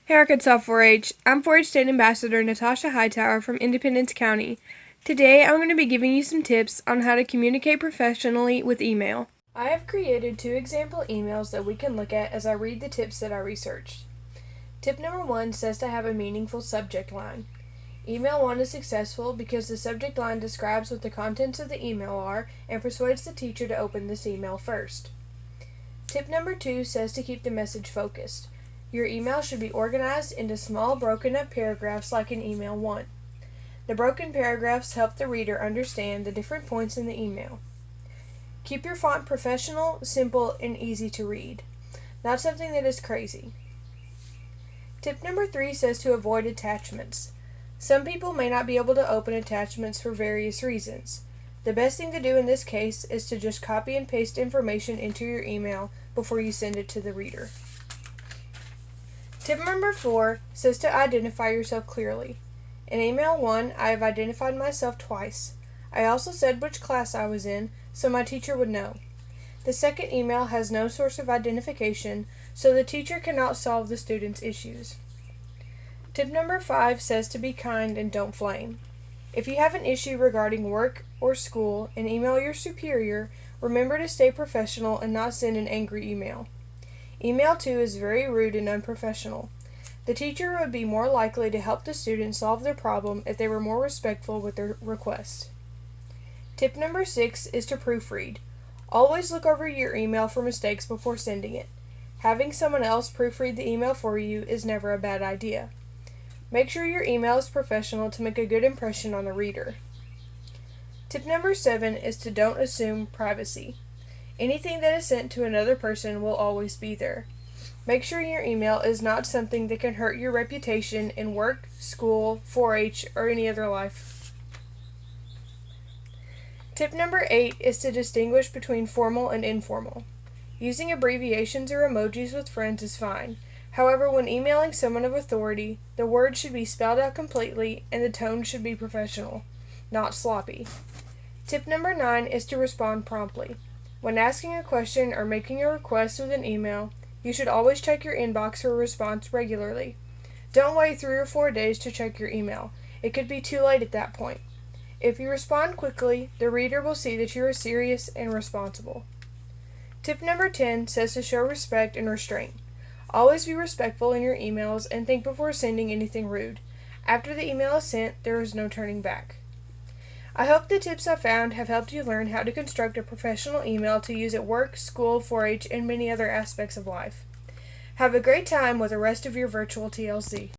Hey Arkansas 4-H, I'm 4-H State Ambassador Natasha Hightower from Independence County. Today I'm going to be giving you some tips on how to communicate professionally with email. I have created 2 example emails that we can look at as I read the tips that I researched. Tip number 1 says to have a meaningful subject line. Email 1 is successful because the subject line describes what the contents of the email are and persuades the teacher to open this email first. Tip number 2 says to keep the message focused. Your email should be organized into small broken up paragraphs like in email 1. The broken paragraphs help the reader understand the different points in the email. Keep your font professional, simple, and easy to read. Not something that is crazy. Tip number 3 says to avoid attachments. Some people may not be able to open attachments for various reasons. The best thing to do in this case is to just copy and paste information into your email before you send it to the reader. Tip number 4 says to identify yourself clearly. In email 1, I have identified myself twice. I also said which class I was in, so my teacher would know. The second email has no source of identification, so the teacher cannot solve the student's issues. Tip number 5 says to be kind and don't flame. If you have an issue regarding work or school and email your superior, remember to stay professional and not send an angry email. Email 2 is very rude and unprofessional. The teacher would be more likely to help the student solve their problem if they were more respectful with their request. Tip number 6 is to proofread. Always look over your email for mistakes before sending it. Having someone else proofread the email for you is never a bad idea. Make sure your email is professional to make a good impression on the reader. Tip number 7 is to don't assume privacy. Anything that is sent to another person will always be there. Make sure your email is not something that can hurt your reputation in work, school, 4-H, or any other life. Tip number 8 is to distinguish between formal and informal. Using abbreviations or emojis with friends is fine. However, when emailing someone of authority, the words should be spelled out completely and the tone should be professional, not sloppy. Tip number 9 is to respond promptly. When asking a question or making a request with an email, you should always check your inbox for a response regularly. Don't wait 3 or 4 days to check your email. It could be too late at that point. If you respond quickly, the reader will see that you are serious and responsible. Tip number 10 says to show respect and restraint. Always be respectful in your emails and think before sending anything rude. After the email is sent, there is no turning back. I hope the tips I found have helped you learn how to construct a professional email to use at work, school, 4-H, and many other aspects of life. Have a great time with the rest of your virtual TLC.